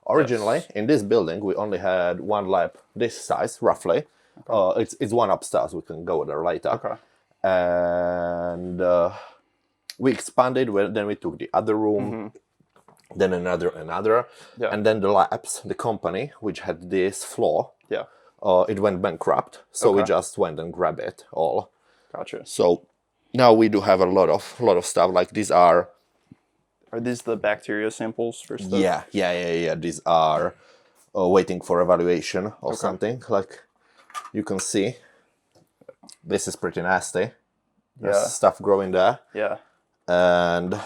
Originally, in this building, we only had one lab this size, roughly. Okay. It's one upstairs. We can go there later. Okay. And we expanded. Then we took the other room, then another, Yeah. and then the labs, the company which had this floor, Yeah. it went bankrupt. So we just went and grabbed it all. Gotcha. So now we do have a lot of stuff. Like these are. Are these the bacteria samples for stuff? Yeah. These are waiting for evaluation or something. Like you can see, this is pretty nasty. There's stuff growing there. Yeah. And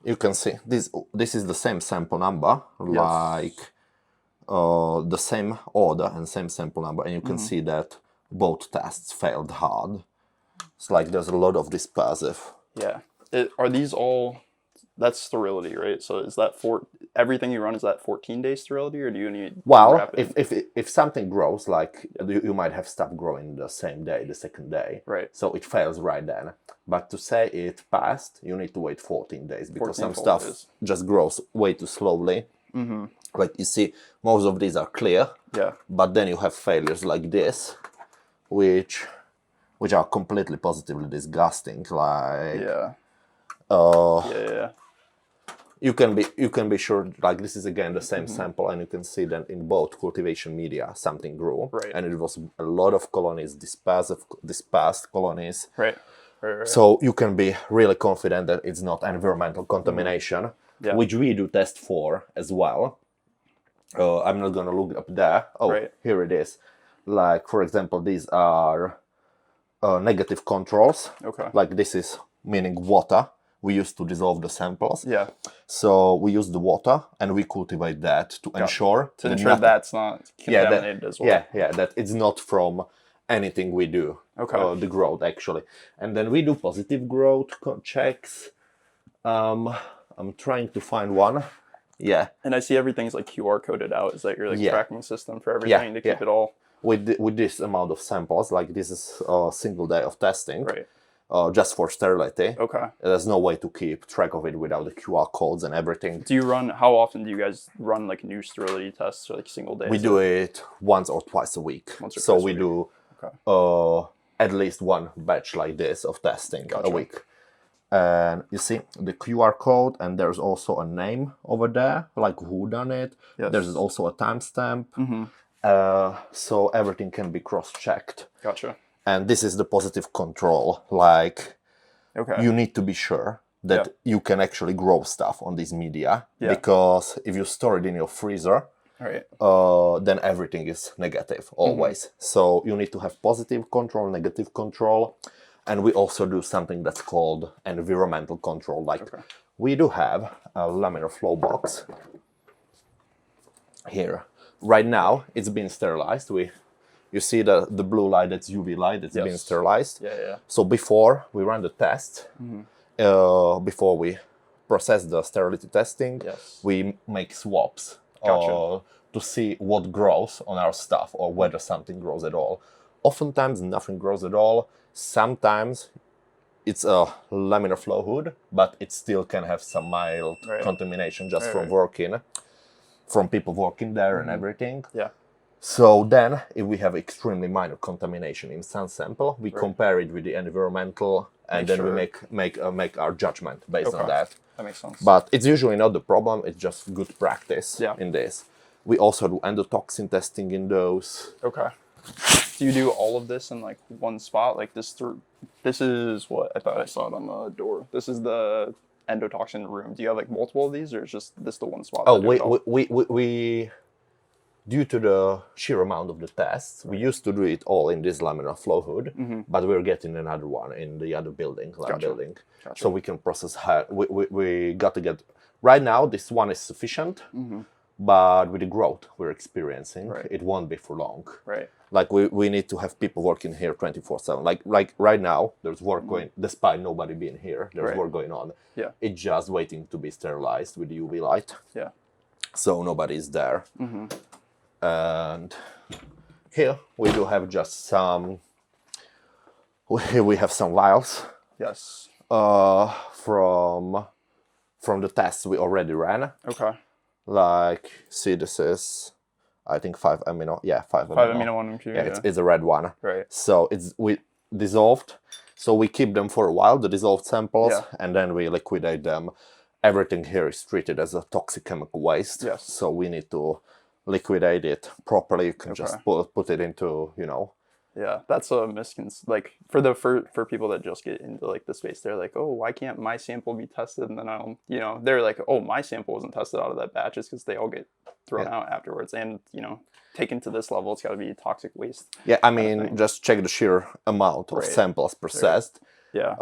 you can see this is the same sample number, like the same order and same sample number, and you can see that both tests failed hard. It's like there's a lot of dispersive. Yeah. Are these all? That's sterility, right? So is that everything you run, is that 14-day sterility, or do you need? Well, if something grows, like you might have stuff growing the same day, the second day, right? So it fails right then. But to say it passed, you need to wait 14 days because some stuff just grows way too slowly. Mm-hmm. Like you see, most of these are clear. Yeah. But then you have failures like this, which are completely positively disgusting. Like You can be sure, like this is again the same sample, and you can see that in both cultivation media something grew, and it was a lot of colonies, dispersed colonies. Right. So you can be really confident that it's not environmental contamination, which we do test for as well. I'm not gonna look up there. Here it is. Like for example, these are negative controls. Okay. Like this is meaning water. We used to dissolve the samples. Yeah. So we use the water and we cultivate that to ensure that's not contaminated as well. Yeah, that it's not from anything we do. Okay. The growth actually. And then we do positive growth checks. I'm trying to find one. Yeah. And I see everything's like QR coded out. Is that your tracking system for everything to keep it all? With this amount of samples, like this is a single day of testing. Right. Just for sterility. Okay. There's no way to keep track of it without the QR codes and everything. How often do you guys run like new sterility tests or like single days? We do it once or twice a week. We do at least one batch like this of testing a week. And you see the QR code, and there's also a name over there, like who done it. Yes. There's also a timestamp. So everything can be cross-checked. Gotcha. And this is the positive control. Like, you need to be sure that you can actually grow stuff on this media. Yeah. Because if you store it in your freezer, then everything is negative always. So you need to have positive control, negative control. And we also do something that's called environmental control. Like, we do have a laminar flow box here. Right now, it's been sterilized. You see the blue light, that's UV light, that's been sterilized. Yeah. So before we run the test, before we process the sterility testing, we make swabs to see what grows on our stuff or whether something grows at all. Oftentimes nothing grows at all. Sometimes it's a laminar flow hood, but it still can have some mild contamination just from people working there and everything. Yeah. So then, if we have extremely minor contamination in some sample, we compare it with the environmental, and then we make our judgment based on that. That makes sense. But it's usually not the problem. It's just good practice in this. We also do endotoxin testing in those. Okay. Do you do all of this in like one spot? Like this is what I thought I saw it on the door. This is the endotoxin room. Do you have like multiple of these, or is just this the one spot? Oh, we due to the sheer amount of the tests, we used to do it all in this laminar flow hood, but we're getting another one in the other building, building. Gotcha. So we can process. We got to get right now. This one is sufficient, but with the growth we're experiencing, it won't be for long. Right. Like we need to have people working here 24/7. Like right now, there's work going. Despite nobody being here, there's work going on. Yeah. It's just waiting to be sterilized with the UV light. Yeah. So nobody's there. And here we do have just some. We have some vials. Yes. From the tests we already ran. Okay. Like, see, this is, I think 5-amino. Yeah, 5-amino. 5-amino one. Yeah, it's a red one. Right. So we dissolved. So we keep them for a while, the dissolved samples, and then we liquidate them. Everything here is treated as a toxic chemical waste. Yes. So we need to liquidate it properly. You can just put it into, you know. Yeah, that's a like for people that just get into like the space, they're like, oh, why can't my sample be tested? And then they're like, oh, my sample wasn't tested out of that batch, it's because they all get thrown out afterwards. And taken to this level, it's got to be toxic waste. Yeah, I mean, just check the sheer amount of samples processed. Yeah.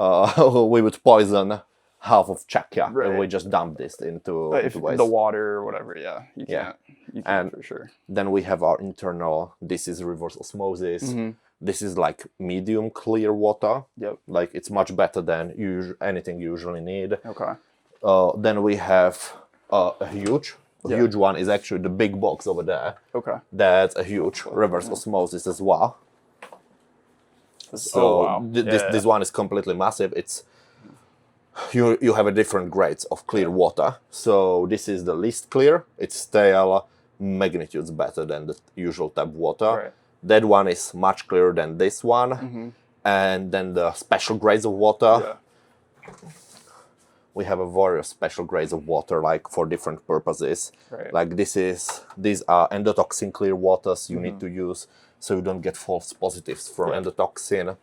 We would poison half of Czechia if we just dump this into waste. The water or whatever, you can't. You can't for sure. Then we have our internal, this is reverse osmosis. This is like medium clear water. Yep. Like it's much better than anything you usually need. Okay. Then we have a huge one is actually the big box over there. Okay. That's a huge reverse osmosis as well. So this one is completely massive. It's you have a different grades of clear water. So this is the least clear. It's stale, magnitudes better than the usual tap water. Right. That one is much clearer than this one. And then the special grades of water. We have a various special grades of water, like for different purposes. Right. Like these are endotoxin clear waters you need to use, so you don't get false positives from endotoxin.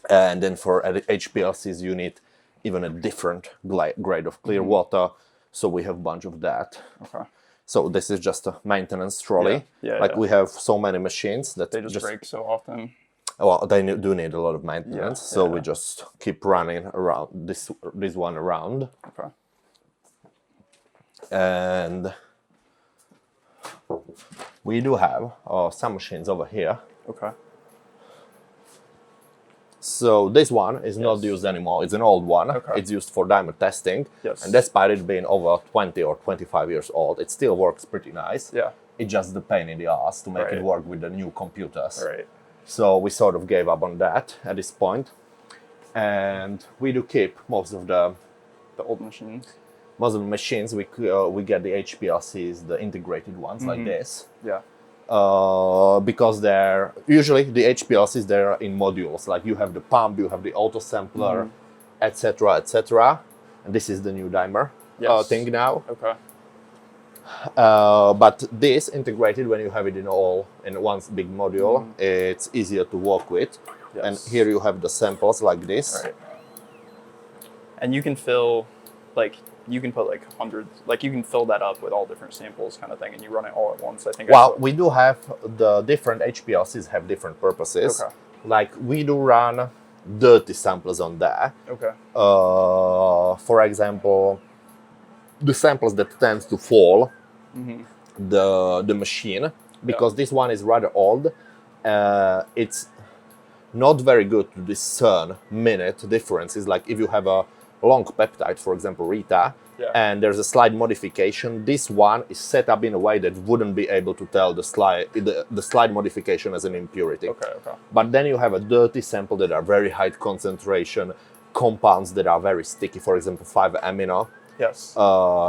And then for HPLCs, you need even a different grade of clear water. So we have a bunch of that. Okay. So this is just a maintenance trolley. We have so many machines that they just break so often. Well, they do need a lot of maintenance, so we just keep running around this one around. Okay. And we do have some machines over here. Okay. So this one is not used anymore. It's an old one. Okay. It's used for diamond testing. Yes. And despite it being over 20 or 25 years old, it still works pretty nice. Yeah. It's just the pain in the ass to make it work with the new computers. Right. So we sort of gave up on that at this point. And we do keep most of the old machines. Most of the machines, we get the HPLCs, the integrated ones like this. Yeah. Because they're usually the HPLCs, they're in modules. Like you have the pump, you have the auto sampler, etc., etc. And this is the new dimer thing now. Okay. But this integrated, when you have it in one big module, it's easier to work with. Yes. And here you have the samples like this. Right. And you can fill, you can put hundreds, you can fill that up with all different samples kind of thing, and you run it all at once, I think. Well, we do have the different HPLCs have different purposes. Okay. Like we do run dirty samples on there. Okay. For example, the samples that tend to fall the machine, because this one is rather old. It's not very good to discern minute differences. Like if you have a long peptide, for example, Rita, and there's a slight modification, this one is set up in a way that wouldn't be able to tell the slight modification as an impurity. Okay. But then you have a dirty sample that are very high concentration, compounds that are very sticky, for example, 5-amino. Yes.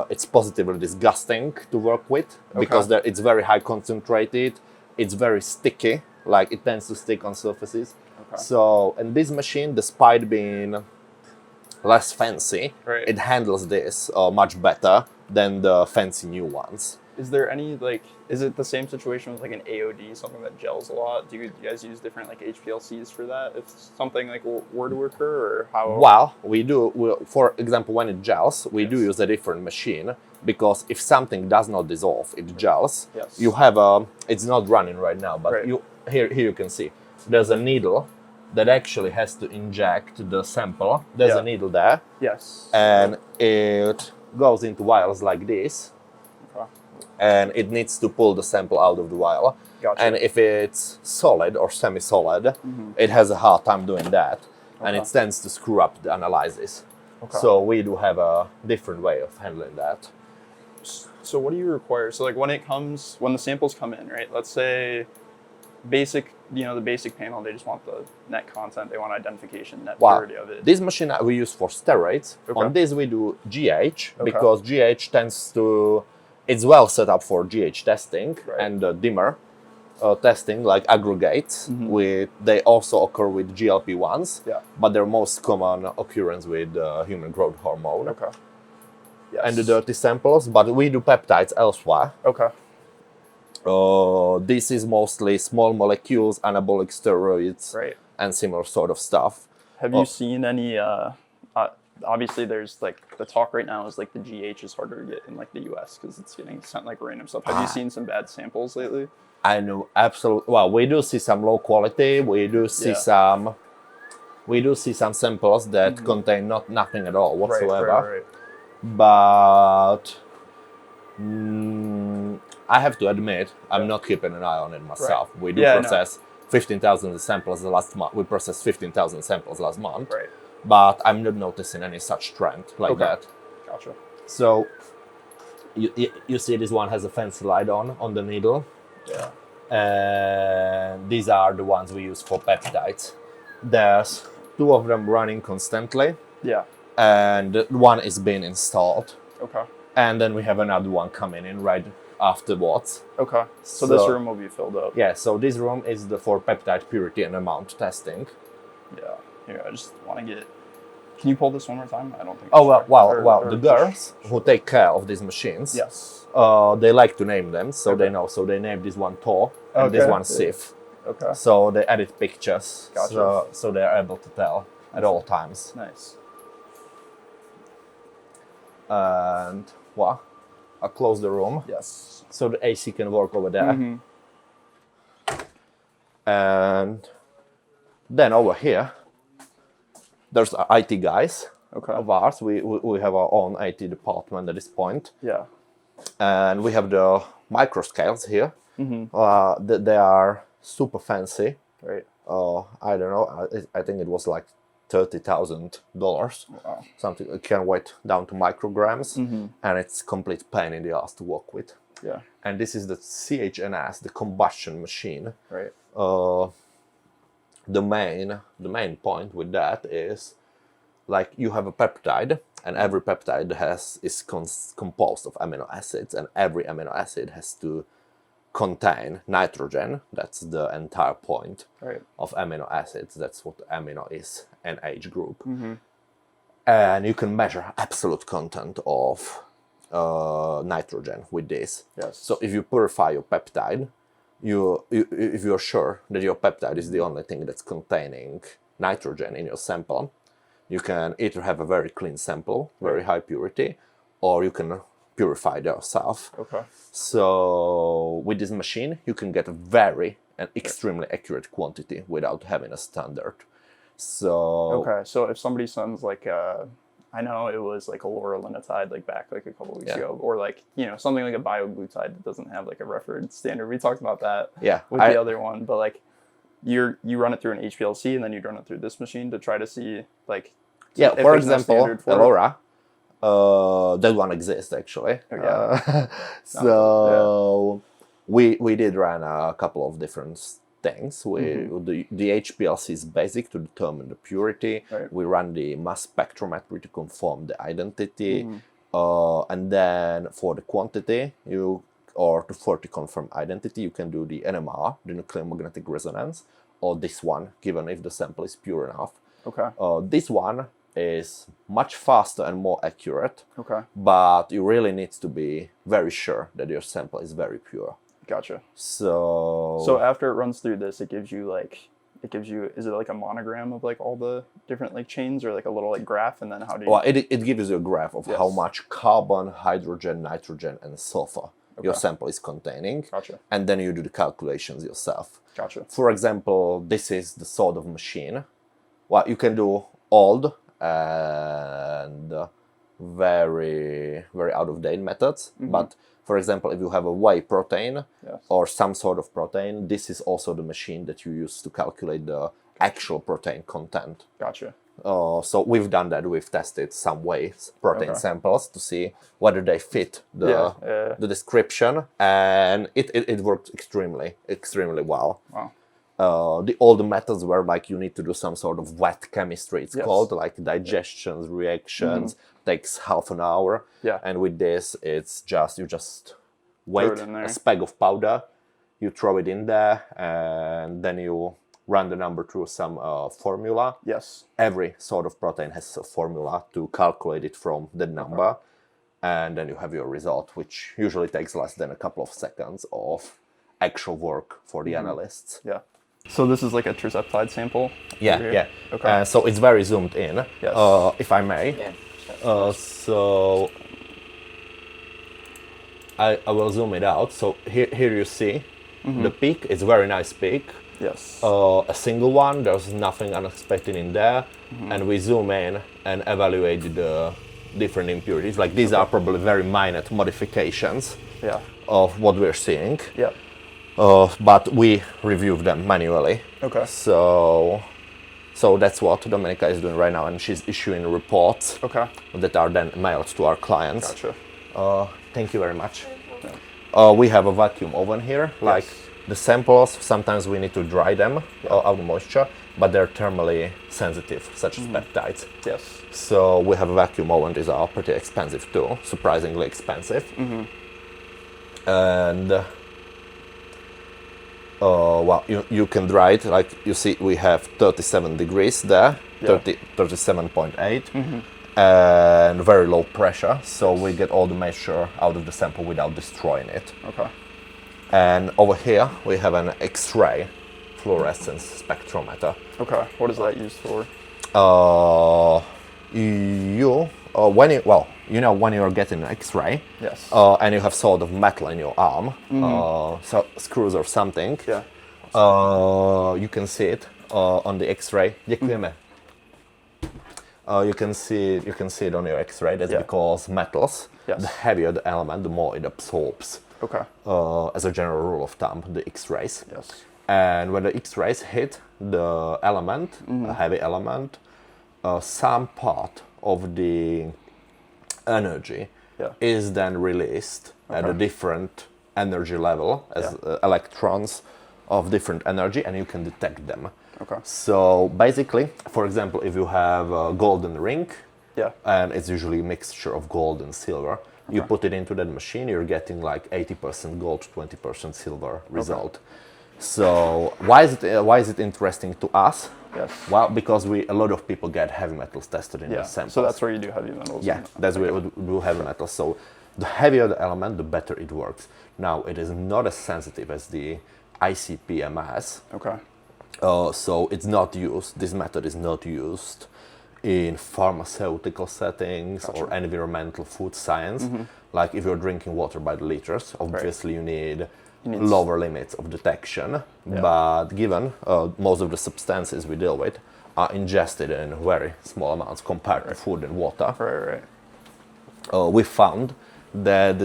It's positively disgusting to work with because it's very high concentrated, it's very sticky, like it tends to stick on surfaces. Okay. So, and this machine, despite being less fancy, it handles this much better than the fancy new ones. Is there any, is it the same situation with an AOD, something that gels a lot? Do you guys use different HPLCs for that if something were to occur, or how? Well, we do. For example, when it gels, we do use a different machine, because if something does not dissolve, it gels. Yes. You have it's not running right now, but here you can see there's a needle that actually has to inject the sample. There's a needle there. Yes. And it goes into vials like this. Okay. And it needs to pull the sample out of the vial. Gotcha. And if it's solid or semi-solid, it has a hard time doing that. And it tends to screw up the analysis. Okay. So we do have a different way of handling that. So what do you require? So when the samples come in, right? Let's say the basic panel, they just want the net content, they want identification, net purity of it. This machine we use for steroids. On this we do GH, because GH tends to it's well set up for GH testing Right. and dimmer testing, like aggregates. They also occur with GLP-1s, Yeah. but their most common occurrence with human growth hormone. Okay. Yes. And the dirty samples, but we do peptides elsewhere. Okay. This is mostly small molecules, anabolic steroids, Right. and similar sort of stuff. Have you seen any? Obviously, there's like the talk right now is like the GH is harder to get in like the US because it's getting sent like random stuff. Have you seen some bad samples lately? I know absolutely. Well, we do see some low quality. We do see some samples that contain nothing at all whatsoever. Right. But I have to admit, I'm not keeping an eye on it myself. Right. We do process 15,000 samples last month. We processed 15,000 samples last month. Right. But I'm not noticing any such trend like that. Gotcha. So you see this one has a fancy light on the needle. Yeah. And these are the ones we use for peptides. There's 2 of them running constantly. Yeah. And one is being installed. Okay. And then we have another one coming in right afterwards. Okay. So this room will be filled up. Yeah, so this room is for peptide purity and amount testing. Yeah. Here, I just want to get... Can you pull this one more time? I don't think... Oh, well, the girls who take care of these machines, yes, they like to name them, so they know. So they name this one Thor and this one Sif. Okay. So they edit pictures, Gotcha. so they're able to tell at all times. Nice. And, well, I'll close the room. Yes. So the AC can work over there. And then over here, there's IT guys of ours. We have our own IT department at this point. Yeah. And we have the microscales here. They are super fancy. Right. I don't know. I think it was like $30,000. Wow. Something. It can weigh down to micrograms, and it's complete pain in the ass to work with. Yeah. And this is the CHNS, the combustion machine. Right. The main point with that is, like, you have a peptide, and every peptide is composed of amino acids, and every amino acid has to contain nitrogen. That's the entire point of amino acids. That's what amino is, an H group. And you can measure absolute content of nitrogen with this. Yes. So if you purify your peptide, if you're sure that your peptide is the only thing that's containing nitrogen in your sample, you can either have a very clean sample, very high purity, or you can purify it yourself. Okay. So with this machine, you can get a very and extremely accurate quantity without having a standard. So so if somebody sends like I know it was like a laurelinitide like back like a couple weeks ago, or like, you know, something like a bioglutide that doesn't have like a reference standard. We talked about that with the other one, but like you run it through an HPLC and then you run it through this machine to try to see like for example, Aurora, that one exists actually. We did run a couple of different things. The HPLC is basic to determine the purity. We run the mass spectrometry to confirm the identity, and then for the quantity, to confirm identity, you can do the NMR, the nuclear magnetic resonance, or this one, given if the sample is pure enough. This one is much faster and more accurate. But you really need to be very sure that your sample is very pure. Gotcha. So after it runs through this, it gives you, is it like a monogram of like all the different like chains, or like a little like graph, and then how do you... Well, it gives you a graph of how much carbon, hydrogen, nitrogen, and sulfur your sample is containing. Gotcha. And then you do the calculations yourself. Gotcha. For example, this is the sort of machine. Well, you can do old and very, very out-of-date methods, but for example, if you have a whey protein or some sort of protein, this is also the machine that you use to calculate the actual protein content. Gotcha. So we've done that. We've tested some whey protein samples to see whether they fit the description, and it worked extremely well. Wow. The older methods were like you need to do some sort of wet chemistry, it's called, like digestions, reactions, takes half an hour. Yeah. And with this, it's just, you just wait a spag of powder, you throw it in there, and then you run the number through some formula. Yes. Every sort of protein has a formula to calculate it from the number. And then you have your result, which usually takes less than a couple of seconds of actual work for the analysts. Yeah. So this is like a terzeptide sample? Yeah. Okay. So it's very zoomed in, yes. If I may. Yeah. So I will zoom it out. So here you see the peak. It's a very nice peak. Yes. A single one, there's nothing unexpected in there. And we zoom in and evaluate the different impurities. Like these are probably very minor modifications of what we're seeing. Yeah. But we reviewed them manually. Okay. So that's what Domenica is doing right now, and she's issuing reports that are then mailed to our clients. Gotcha. Thank you very much. We have a vacuum oven here. Like the samples, sometimes we need to dry them out of moisture, but they're thermally sensitive, such as peptides. Yes. So we have a vacuum oven. These are pretty expensive too, surprisingly expensive. And well, you can dry it. Like you see, we have 37 degrees there, 37.8, and very low pressure. So we get all the moisture out of the sample without destroying it. Okay. And over here we have an X-ray fluorescence spectrometer. Okay. What is that used for? When you're getting an X-ray, yes, and you have sort of metal in your arm, so screws or something, you can see it on the X-ray. You can see it on your X-ray. That's because metals, the heavier the element, the more it absorbs. Okay. As a general rule of thumb, the X-rays. Yes. And when the X-rays hit the element, a heavy element, some part of the energy is then released at a different energy level as electrons of different energy, and you can detect them. Okay. So basically, for example, if you have a golden ring, and it's usually a mixture of gold and silver, you put it into that machine, you're getting like 80% gold, 20% silver result. So why is it interesting to us? Yes. Well, because a lot of people get heavy metals tested in the samples. So that's where you do heavy metals. Yeah, that's where we do heavy metals. So the heavier the element, the better it works. Now, it is not as sensitive as the ICP-MS. Okay. So it's not used. This method is not used in pharmaceutical settings or environmental food science. Like if you're drinking water by the liters, obviously you need lower limits of detection. But given most of the substances we deal with are ingested in very small amounts compared to food and water, we found that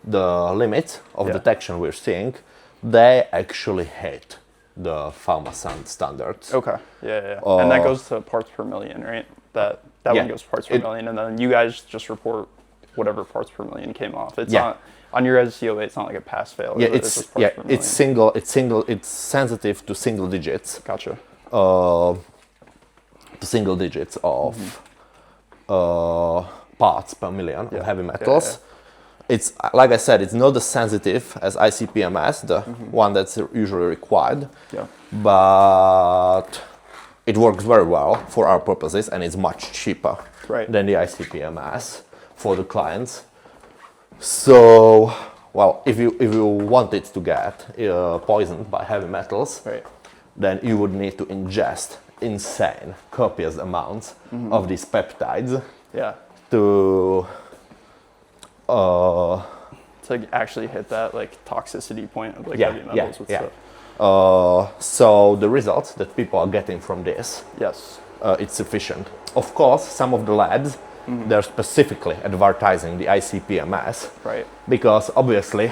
the limits of detection we're seeing, they actually hit the pharma standards. Okay. And that goes to parts per million, right? That one goes parts per million, and then you guys just report whatever parts per million came off. It's not on your guys' COA. It's not like a pass-fail. It's single. It's sensitive to single digits. Gotcha. To single digits of parts per million of heavy metals. It's like I said, it's not as sensitive as ICP-MS, the one that's usually required. But it works very well for our purposes, and it's much cheaper than the ICP-MS for the clients. So, well, if you wanted to get poisoned by heavy metals, then you would need to ingest insane, copious amounts of these peptides to actually hit that like toxicity point of like heavy metals with stuff. So the results that people are getting from this, it's sufficient. Of course, some of the labs, they're specifically advertising the ICP-MS, because obviously,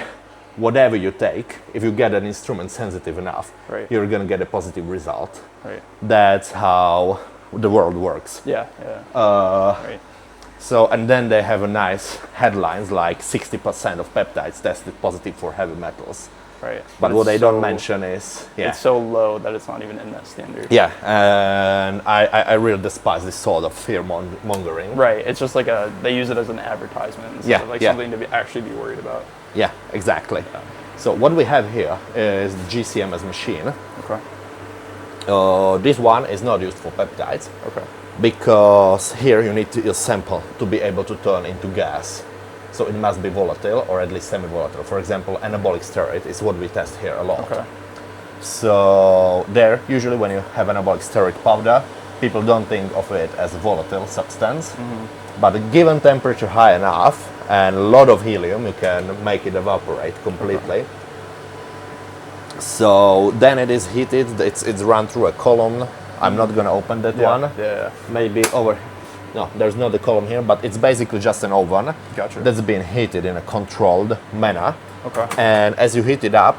whatever you take, if you get an instrument sensitive enough, you're going to get a positive result. That's how the world works. So, and then they have a nice headlines like 60% of peptides tested positive for heavy metals. Right. But what they don't mention is it's so low that it's not even in that standard. Yeah, and I really despise this sort of fear mongering. Right. It's just like they use it as an advertisement instead of like something to actually be worried about. Yeah, exactly. Yeah. So what we have here is the GCMS machine. Okay. This one is not used for peptides. Okay. Because here you need a sample to be able to turn into gas. So it must be volatile or at least semi-volatile. For example, anabolic steroid is what we test here a lot. Okay. So there, usually when you have anabolic steroid powder, people don't think of it as a volatile substance. But a given temperature high enough and a lot of helium, you can make it evaporate completely. Okay. So then it is heated, it's run through a column. I'm not going to open that one. Yeah. Maybe over. No, there's not a column here, but it's basically just an oven. Gotcha. That's been heated in a controlled manner. Okay. And as you heat it up,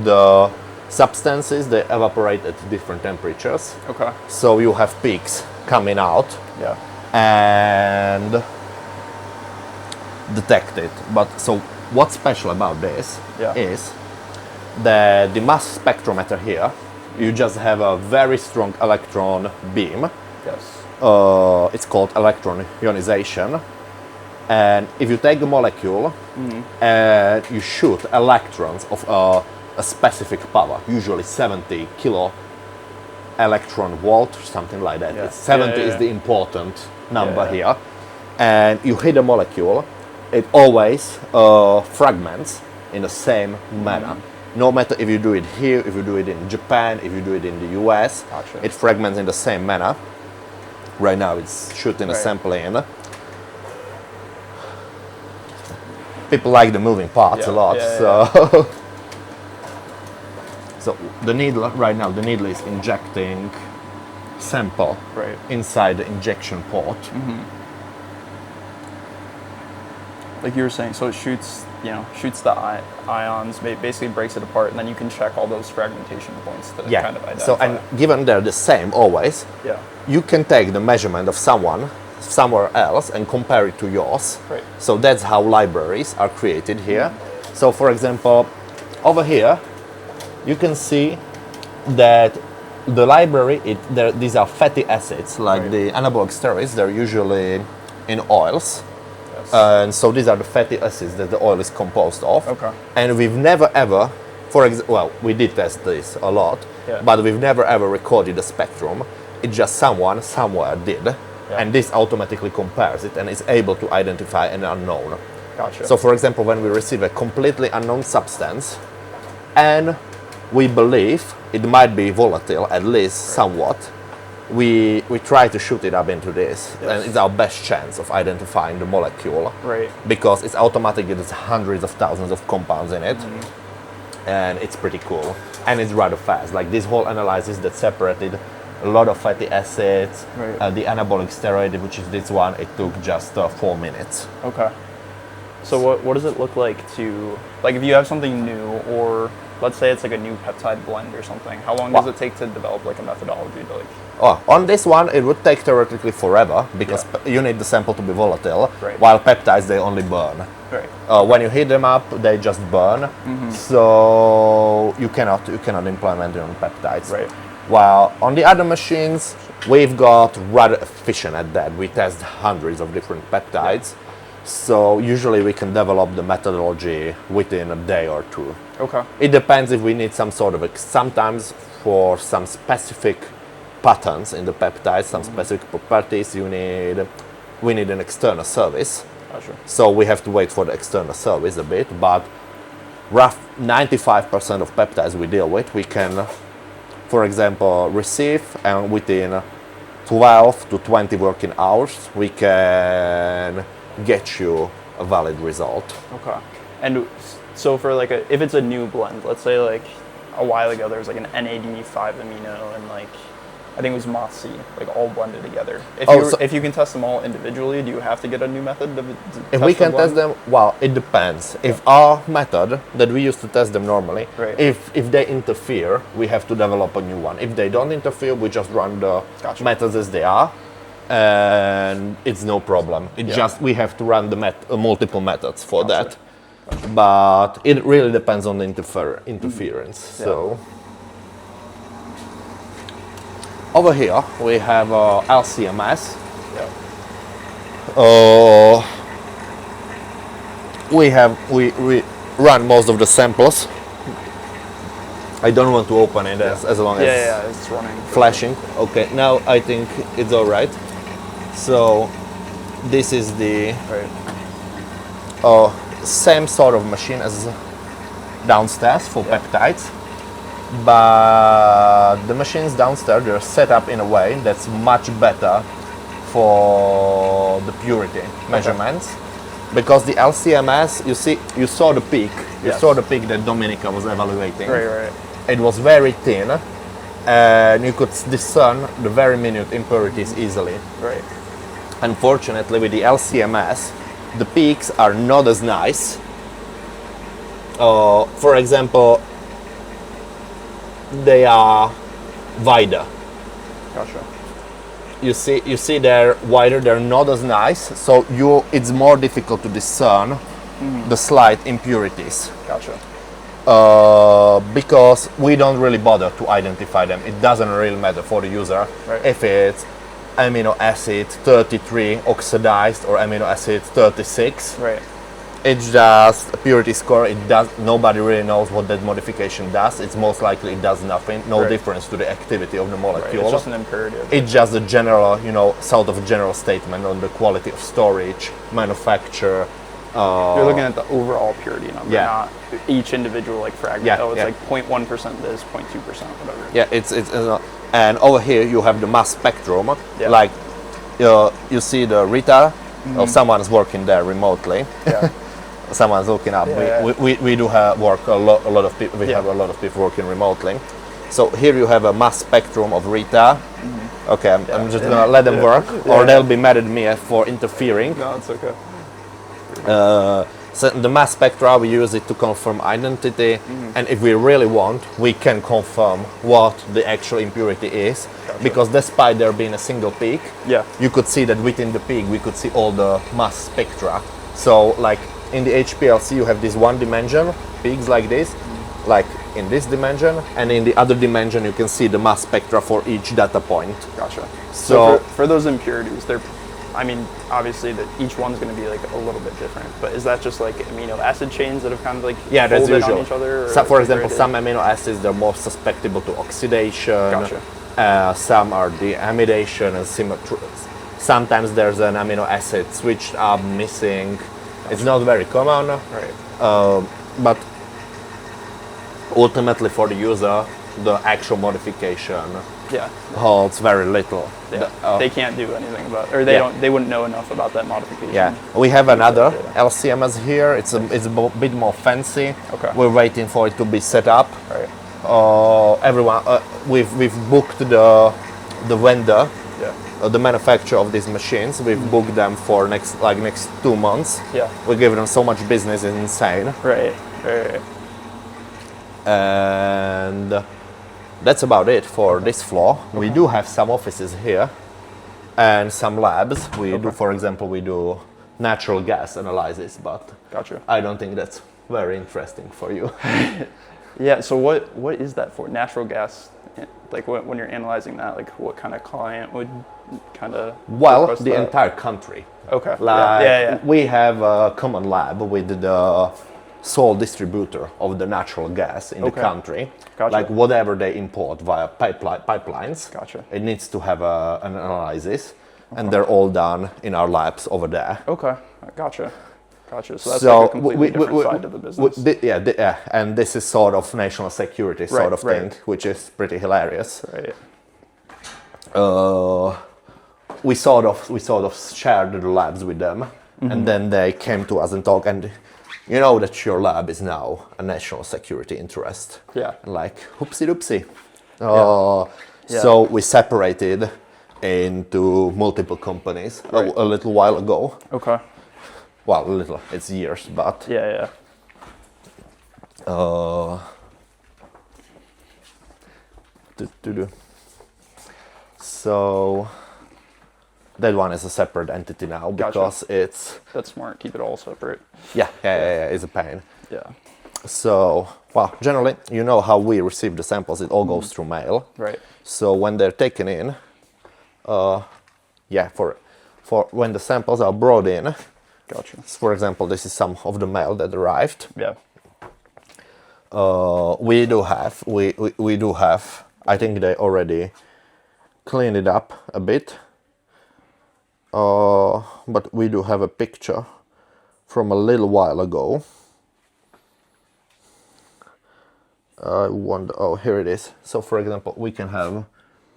the substances, they evaporate at different temperatures. Okay. So you have peaks coming out. Yeah. And detect it. But so what's special about this is that the mass spectrometer here, you just have a very strong electron beam. Yes. It's called electron ionization. And if you take a molecule and you shoot electrons of a specific power, usually 70 kilo electron volt, something like that. Yeah. 70 is the important number here. And you hit a molecule, it always fragments in the same manner. No matter if you do it here, if you do it in Japan, if you do it in the US, it fragments in the same manner. Right now it's shooting a sample in. People like the moving parts a lot, so so the needle right now, the needle is injecting sample inside the injection port. Like you were saying, so it shoots the ions, basically breaks it apart, and then you can check all those fragmentation points to kind of identify. So, and given they're the same always, you can take the measurement of someone somewhere else and compare it to yours. Right. So that's how libraries are created here. So for example, over here, you can see that the library, these are fatty acids, like the anabolic steroids, they're usually in oils. And so these are the fatty acids that the oil is composed of. Okay. And we've never ever, well, we did test this a lot, but we've never ever recorded a spectrum. It's just someone somewhere did, and this automatically compares it and is able to identify an unknown. Gotcha. So for example, when we receive a completely unknown substance, and we believe it might be volatile, at least somewhat, we try to shoot it up into this, and it's our best chance of identifying the molecule. Right. Because it's automatic, there's hundreds of thousands of compounds in it, and it's pretty cool. And it's rather fast. Like this whole analysis that separated a lot of fatty acids, the anabolic steroid, which is this one, it took just 4 minutes. Okay. So what does it look like to, like if you have something new, or let's say it's like a new peptide blend or something, how long does it take to develop like a methodology to like? Oh, on this one, it would take theoretically forever because you need the sample to be volatile, while peptides, they only burn. Right. When you heat them up, they just burn, so you cannot implement it on peptides. Right. While on the other machines, we've got rather efficient at that. We test hundreds of different peptides, so usually we can develop the methodology within a day or two. Okay. It depends if we need some sort of, sometimes for some specific patterns in the peptides, some specific properties, we need an external service. Gotcha. So we have to wait for the external service a bit, but rough 95% of peptides we deal with, we can, for example, receive, and within 12 to 20 working hours, we can get you a valid result. Okay. And so for like if it's a new blend, let's say like a while ago there was like an NAD 5 amino and like I think it was MOSC, like all blended together. If you can test them all individually, do you have to get a new method to if we can test them, well, it depends. If our method that we use to test them normally, if they interfere, we have to develop a new one. If they don't interfere, we just run the methods as they are, and it's no problem. It just we have to run the multiple methods for that. but it really depends on the interference. So over here we have LCMS. We run most of the samples. I don't want to open it as long as it's running. Flashing. Okay, now I think it's all right. So this is the same sort of machine as downstairs for peptides, but the machines downstairs, they're set up in a way that's much better for the purity measurements, because the LCMS, you saw the peak, that Dominika was evaluating. Right. It was very thin, and you could discern the very minute impurities easily. Right. Unfortunately, with the LCMS, the peaks are not as nice. For example, they are wider. Gotcha. You see they're wider, they're not as nice, so it's more difficult to discern the slight impurities. Gotcha. Because we don't really bother to identify them. It doesn't really matter for the user if it's amino acid 33 oxidized or amino acid 36. Right. It's just a purity score. Nobody really knows what that modification does. It's most likely it does nothing, no difference to the activity of the molecule. It's just an imperative. It's just a general, sort of general statement on the quality of storage, manufacture. You're looking at the overall purity number, not each individual fragment. It's like 0.1% this, 0.2%, whatever. Yeah, it's and over here you have the mass spectrum. Yeah. Like you see the Rita, someone's working there remotely. Yeah. Someone's looking up. We do have work a lot of people. We have a lot of people working remotely. So here you have a mass spectrum of Rita. Okay, I'm just gonna let them work, or they'll be mad at me for interfering. No, it's okay. So the mass spectra, we use it to confirm identity, and if we really want, we can confirm what the actual impurity is, because despite there being a single peak, you could see that within the peak we could see all the mass spectra. So like in the HPLC you have this one dimension, peaks like this, like in this dimension, and in the other dimension you can see the mass spectra for each data point. Gotcha. So for those impurities, obviously that each one's going to be a little bit different, but is that just amino acid chains that have kind of that's folded usual on each other? So for example, some amino acids, they're more susceptible to oxidation. Gotcha. Some are deamidation and sometimes there's an amino acid switched up missing. Gotcha. It's not very common, but ultimately for the user, the actual modification holds very little. They can't do anything about, or they wouldn't know enough about that modification. Yeah, we have another LCMS here. It's a bit more fancy. Okay. We're waiting for it to be set up. Right. Everyone, we've booked the vendor, the manufacturer of these machines. We've booked them for next 2 months. Yeah. We give them so much business, it's insane. Right. And that's about it for this floor. We do have some offices here and some labs. We do, for example, we do natural gas analysis, but I don't think that's very interesting for you. Yeah, so what is that for? Natural gas, when you're analyzing that, what kind of client would kind of the entire country. Okay. We have a common lab with the sole distributor of the natural gas in the country. Like whatever they import via pipelines, it needs to have an analysis, and they're all done in our labs over there. Okay, gotcha. So that's a completely different side of the business. And this is sort of national security sort of thing, which is pretty hilarious. Right. We sort of shared the labs with them, and then they came to us and talked, and you know that your lab is now a national security interest. Yeah. Like, hoopsie doopsie. So we separated into multiple companies a little while ago. Okay. Well, a little, it's years, but... Yeah. So... that one is a separate entity now because it's... That's smart. Keep it all separate. Yeah, it's a pain. Yeah. So, well, generally, you know how we receive the samples. It all goes through mail. Right. So when they're taken in, for when the samples are brought in, Gotcha. for example, this is some of the mail that arrived. Yeah. We do have, I think they already cleaned it up a bit. But we do have a picture from a little while ago. I wonder, oh, here it is. So for example, we can have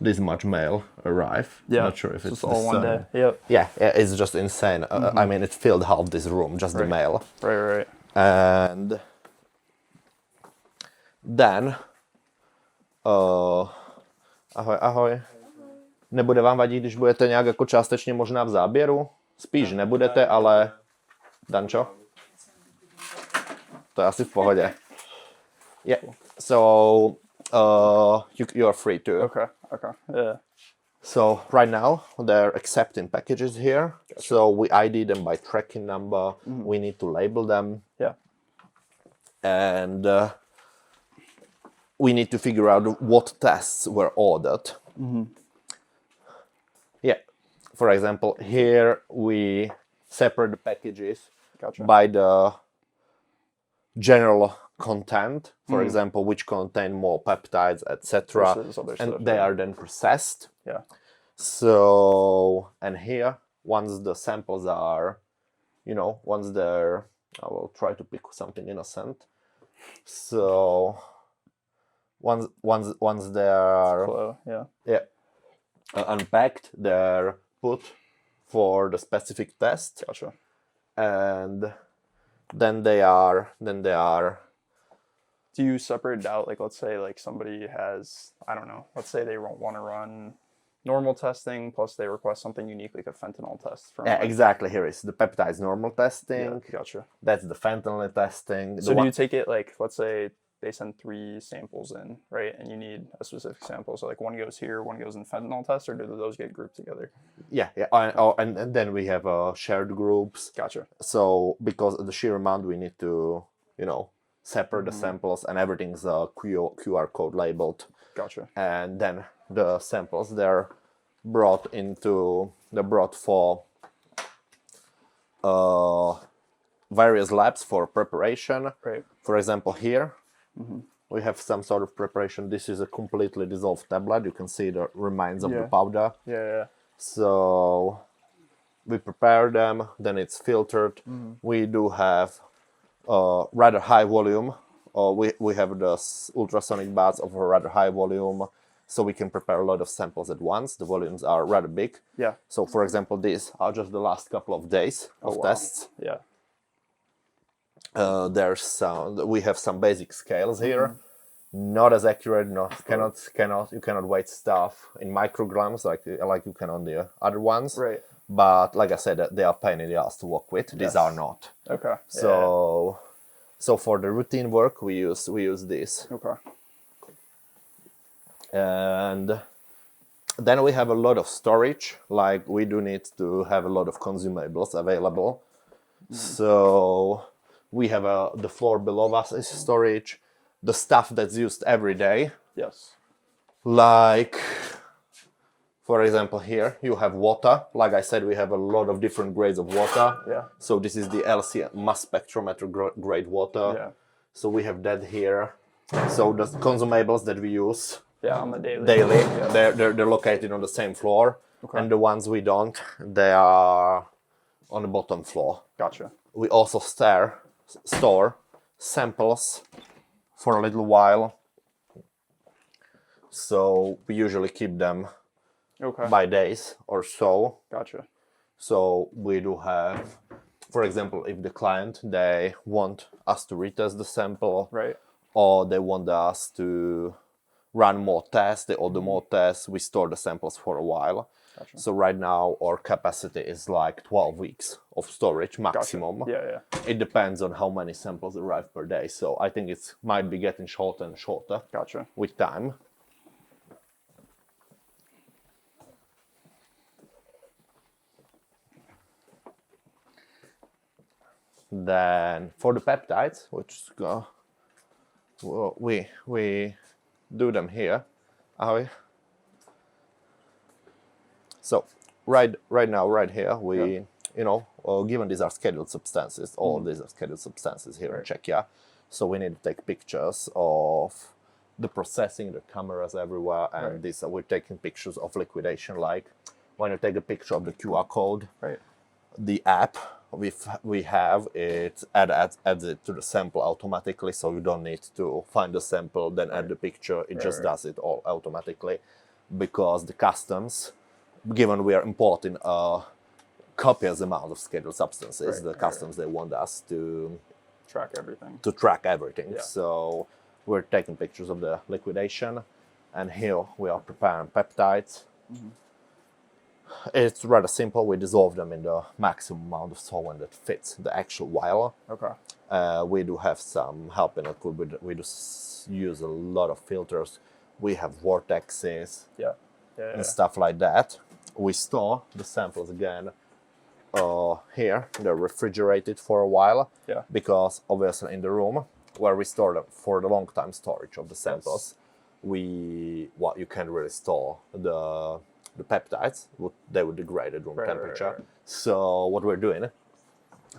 this much mail arrive. Yeah. Not sure if it's all one day. Yep. Yeah, it's just insane. I mean, it filled half this room, just the mail. Right. And then, ahoj. Nebude vám vadit, když budete nějak jako částečně možná v záběru? Spíš nebudete, ale... Dančo? To je asi v pohodě. Yeah, so you are free to. Okay, yeah. So right now they're accepting packages here. Gotcha. So we ID them by tracking number. We need to label them. Yeah. And we need to figure out what tests were ordered. Yeah. For example, here we separate the packages by the general content, for example, which contain more peptides, etc. And they are then processed. Yeah. So, and here, once the samples are, once they're, I will try to pick something innocent. So, once they are, unpacked, they're put for the specific test. Gotcha. And then they are. Do you separate it out? Like, let's say, like somebody has, I don't know. Let's say they want to run normal testing, plus they request something unique, like a fentanyl test. Exactly. Here is the peptides normal testing. Yeah, gotcha. That's the fentanyl testing. So do you take it like, let's say they send 3 samples in, right? And you need a specific sample. So like one goes here, one goes in fentanyl test, or do those get grouped together? Yeah. And then we have shared groups. Gotcha. So because of the sheer amount, we need to, separate the samples, and everything's QR code labeled. Gotcha. And then the samples, they're brought for various labs for preparation. Right. For example, here we have some sort of preparation. This is a completely dissolved tablet. You can see the remains of the powder. Yeah. So we prepare them, then it's filtered. We do have rather high volume. We have the ultrasonic baths of a rather high volume, so we can prepare a lot of samples at once. The volumes are rather big. Yeah. So for example, these are just the last couple of days of tests. Yeah. We have some basic scales here. Not as accurate. You cannot weigh stuff in micrograms like you can on the other ones. Right. But like I said, they are pain in the ass to work with. These are not. Okay. So for the routine work, we use this. Okay. And then we have a lot of storage. Like we do need to have a lot of consumables available. So we have the floor below us is storage. The stuff that's used every day. Yes. Like, for example, here you have water. Like I said, we have a lot of different grades of water. Yeah. So this is the LCMS spectrometer grade water. Yeah. So we have that here. So the consumables that we use. Yeah, on the daily. Yeah. They're located on the same floor. Okay. And the ones we don't, they are on the bottom floor. Gotcha. We also store samples for a little while. So we usually keep them by days or so. Gotcha. So we do have, for example, if the client, they want us to retest the sample, right, or they want us to run more tests, they order more tests, we store the samples for a while. Gotcha. So right now our capacity is like 12 weeks of storage maximum. Gotcha. Yeah. It depends on how many samples arrive per day. So I think it might be getting shorter and shorter. Gotcha. With time. Then for the peptides, which we do them here. So right now, right here, we given these are scheduled substances, all these are scheduled substances here in Czechia. So we need to take pictures of the processing, the cameras everywhere, and this we're taking pictures of liquidation. Like when you take a picture of the QR code, the app we have it adds it to the sample automatically, so you don't need to find the sample then add the picture. It just does it all automatically, because the customs, given we are importing a copious amount of scheduled substances, the customs they want us to track everything. Yeah. So we're taking pictures of the liquidation, and here we are preparing peptides. It's rather simple. We dissolve them in the maximum amount of solvent that fits the actual vial. We do have some help in it. We just use a lot of filters. We have vortexes and stuff like that. We store the samples again here. They're refrigerated for a while, because obviously in the room where we store them for the long time storage of the samples, you can't really store the peptides. They would degrade at room temperature. So what we're doing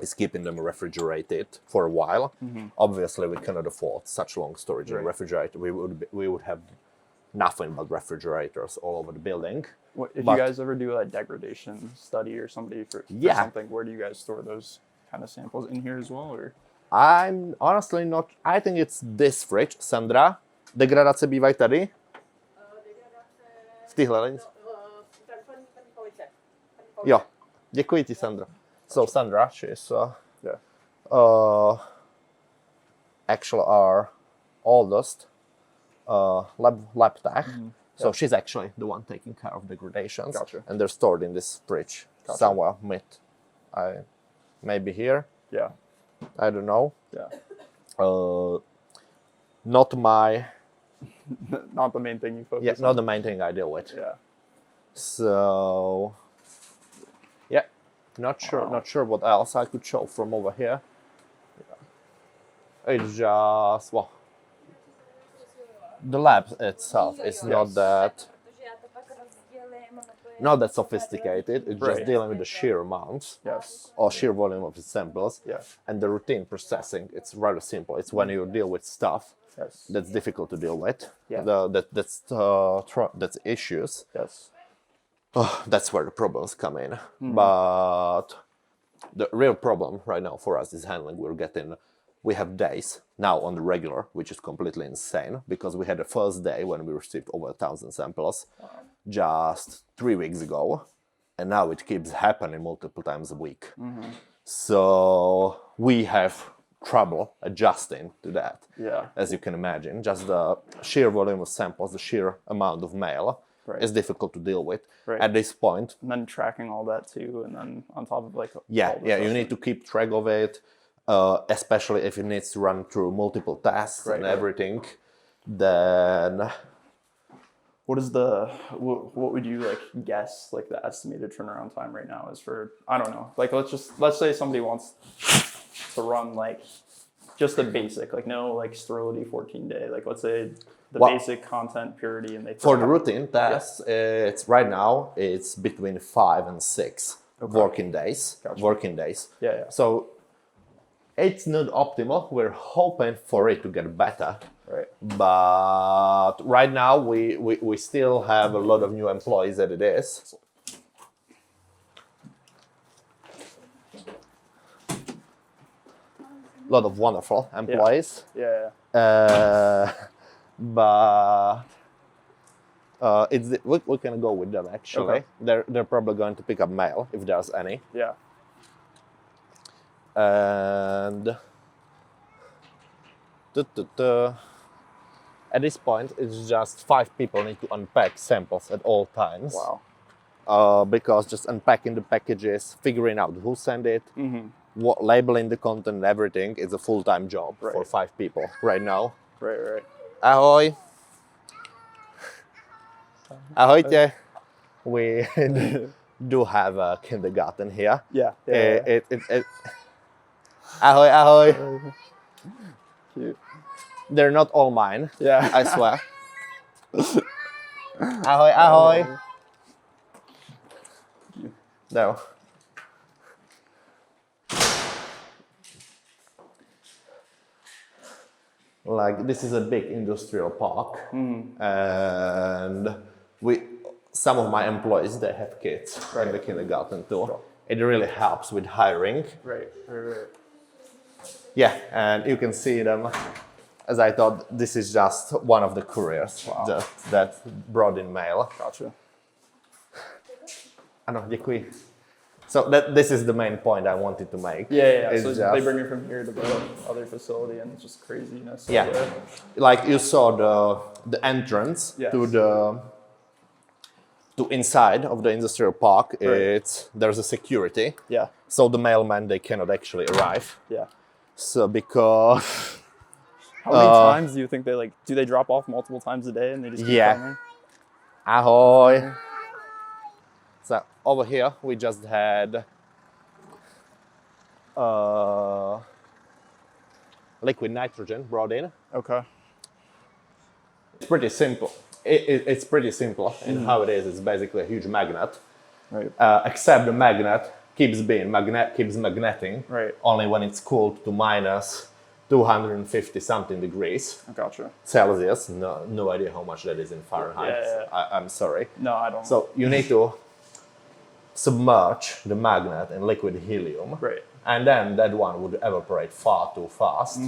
is keeping them refrigerated for a while. Obviously, we cannot afford such long storage in a refrigerator. We would have nothing but refrigerators all over the building. If you guys ever do a degradation study or somebody for something, where do you guys store those kind of samples? In here as well, or? I'm honestly not. I think it's this fridge. Sandra, degradace bývají tady? V téhle lince? Jo, děkuji ti, Sandra. So Sandra, she's actually our oldest lab tech. So she's actually the one taking care of degradations. And they're stored in this fridge somewhere maybe here. I don't know. Not the main thing you focus on. Not the main thing I deal with. So not sure what else I could show from over here. It's just the lab itself is not that sophisticated. It's just dealing with the sheer amounts or sheer volume of the samples. And the routine processing, it's rather simple. It's when you deal with stuff that's difficult to deal with. That's issues. That's where the problems come in. But the real problem right now for us is handling. We have days now on the regular, which is completely insane, because we had the first day when we received over 1,000 samples just 3 weeks ago, and now it keeps happening multiple times a week. So we have trouble adjusting to that, as you can imagine. Just the sheer volume of samples, the sheer amount of mail is difficult to deal with at this point. And then tracking all that too, and then on top of you need to keep track of it. Especially if it needs to run through multiple tests and everything, then what would you guess the estimated turnaround time right now is for, I don't know, let's say somebody wants to run just the basic, no sterility 14-day, let's say the basic content purity, and for the routine tests, it's right now it's between 5 and 6 working days. So it's not optimal. We're hoping for it to get better. But right now we still have a lot of new employees as it is. A lot of wonderful employees. But we can go with them actually. They're probably going to pick up mail if there's any. And at this point, it's just 5 people need to unpack samples at all times. Because just unpacking the packages, figuring out who sent it, what labeling the content, and everything is a full-time job for 5 people right now. Ahoj. Ahojte. We do have a kindergarten here. Ahoy, ahoy. Cute. They're not all mine. Yeah. I swear. Ahoy, ahoy. No. Like, this is a big industrial park, and some of my employees, they have kids in the kindergarten too. Sure. It really helps with hiring. Right. Yeah, and you can see them. As I thought, this is just one of the couriers that brought in mail. Gotcha. Ano, děkuji. So this is the main point I wanted to make. Yeah. So they bring it from here to the other facility, and it's just craziness. Yeah, like you saw the entrance to inside of the industrial park. Right. There's a security. Yeah. So the mailmen, they cannot actually arrive. Yeah. So because how many times do you think do they drop off multiple times a day and they just keep coming? Ahoy. So over here we just had liquid nitrogen brought in. Okay. It's pretty simple. It's pretty simple in how it is. It's basically a huge magnet. Right. Except the magnet keeps magneting. Right. Only when it's cooled to minus 250 something degrees. Gotcha. Celsius. No idea how much that is in Fahrenheit. Yeah. I'm sorry. No, I don't. So you need to submerge the magnet in liquid helium. Right. And then that one would evaporate far too fast.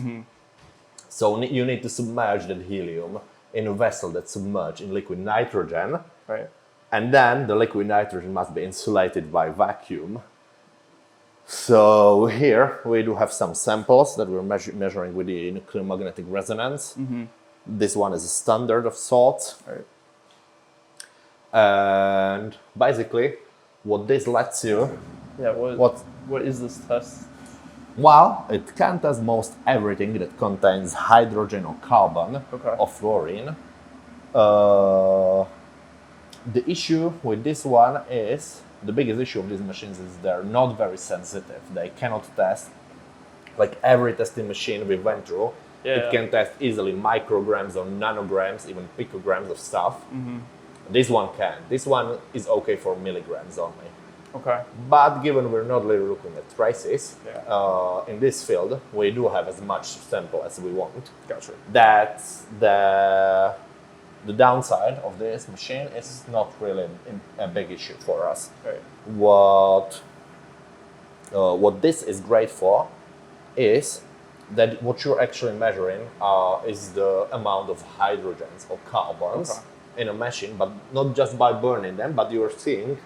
So you need to submerge that helium in a vessel that's submerged in liquid nitrogen. Right. And then the liquid nitrogen must be insulated by vacuum. So here we do have some samples that we're measuring with the nuclear magnetic resonance. This one is a standard of sorts. Right. And basically, what this lets you... Yeah, what is this test? Well, it can test most everything that contains hydrogen or carbon or fluorine. The issue with this one is, the biggest issue of these machines is they're not very sensitive. They cannot test, like every testing machine we went through, it can test easily micrograms or nanograms, even picograms of stuff. This one can. This one is okay for milligrams only. Okay. But given we're not really looking at traces, in this field, we do have as much sample as we want. Gotcha. That's the downside of this machine is not really a big issue for us. Right. What this is great for is that what you're actually measuring is the amount of hydrogens or carbons in a machine, but not just by burning them, but you're seeing,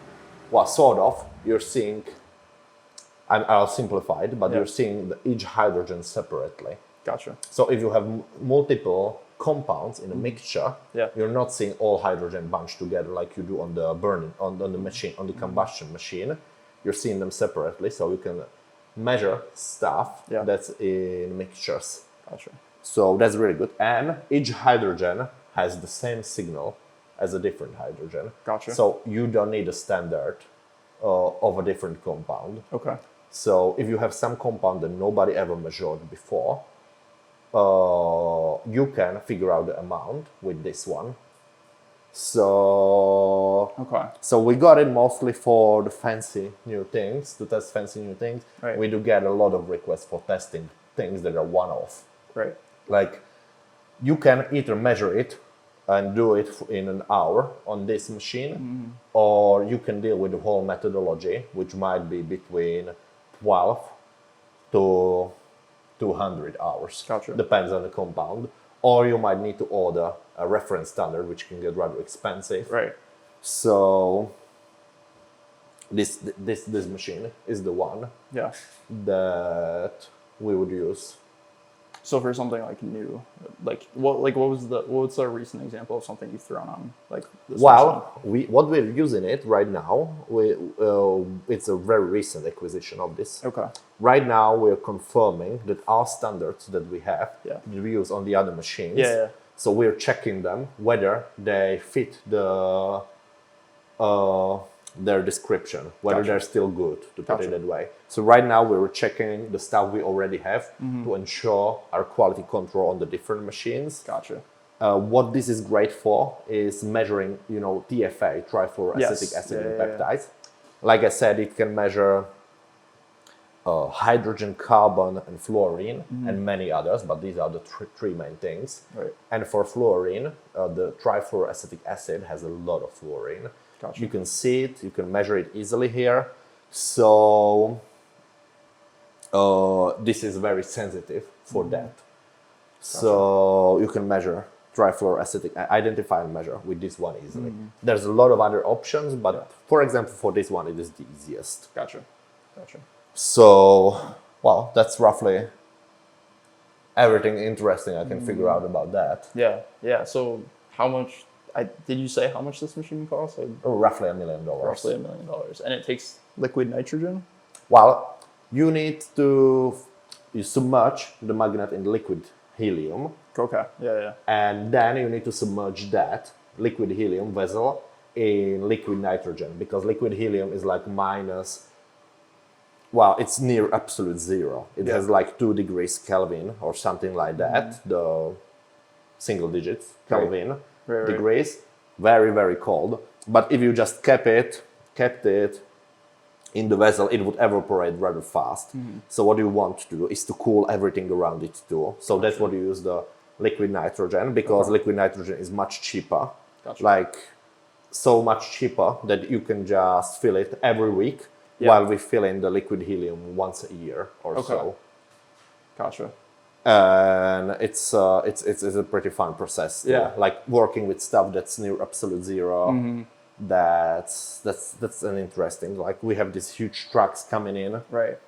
well, sort of, you're seeing, I'll simplify it, but you're seeing each hydrogen separately. Gotcha. So if you have multiple compounds in a mixture, you're not seeing all hydrogen bunched together like you do on the burning, on the machine, on the combustion machine. You're seeing them separately, so you can measure stuff that's in mixtures. Gotcha. So that's really good. And each hydrogen has the same signal as a different hydrogen. Gotcha. So you don't need a standard of a different compound. Okay. So if you have some compound that nobody ever measured before, you can figure out the amount with this one. So so we got it mostly for the fancy new things, to test fancy new things. Right. We do get a lot of requests for testing things that are one-off. Right. Like, you can either measure it and do it in an hour on this machine, or you can deal with the whole methodology, which might be between 12 to 200 hours. Gotcha. Depends on the compound. Or you might need to order a reference standard, which can get rather expensive. Right. So this machine is the one that we would use. So for something like new, what's a recent example of something you've thrown on like this machine? What we're using it right now, it's a very recent acquisition of this. Okay. Right now we're confirming that our standards that we have, we use on the other machines. So we're checking them whether they fit the their description, whether Gotcha. they're still good, to put Gotcha. it that way. So right now we're checking the stuff we already have to ensure our quality control on the different machines. Gotcha. What this is great for is measuring, TFA, trifluoroacetic Yes. acid Yeah, in yeah, peptides. Like I said, it can measure hydrogen, carbon, and fluorine, and many others, but these are the three main things. Right. And for fluorine, the trifluoroacetic acid has a lot of fluorine. Gotcha. You can see it, you can measure it easily here. So this is very sensitive for that. So you can measure trifluoroacetic, identify and measure with this one easily. There's a lot of other options, but for example, for this one, it is the easiest. Gotcha. Gotcha. So, well, that's roughly everything interesting I can figure out about that. Yeah. Yeah. So how much, did you say how much this machine costs? Roughly $1 million. Roughly $1 million. And it takes liquid nitrogen? Well, you need to submerge the magnet in liquid helium. Okay. Yeah, yeah. And then you need to submerge that liquid helium vessel in liquid nitrogen, because liquid helium is like it's near absolute zero. It has like 2 degrees Kelvin or something like that, the single digits Kelvin degrees, very, very cold. But if you just kept it in the vessel, it would evaporate rather fast. So what you want to do is to cool everything around it too. So that's what you use the liquid nitrogen, because liquid nitrogen is much cheaper. Gotcha. Like so much cheaper that you can just fill it every week, while we fill in the liquid helium once a year or so. Gotcha. And it's a pretty fun process. Yeah. Like working with stuff that's near absolute zero. That's an interesting. Like we have these huge trucks coming in. Right.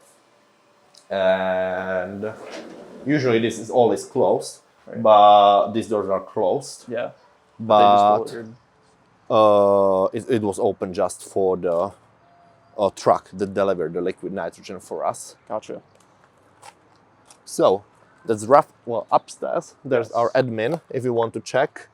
And usually this is always closed, but these doors are closed. Yeah. But it was open just for the truck that delivered the liquid nitrogen for us. Gotcha. So that's rough. Well, upstairs there's our admin if you want to check.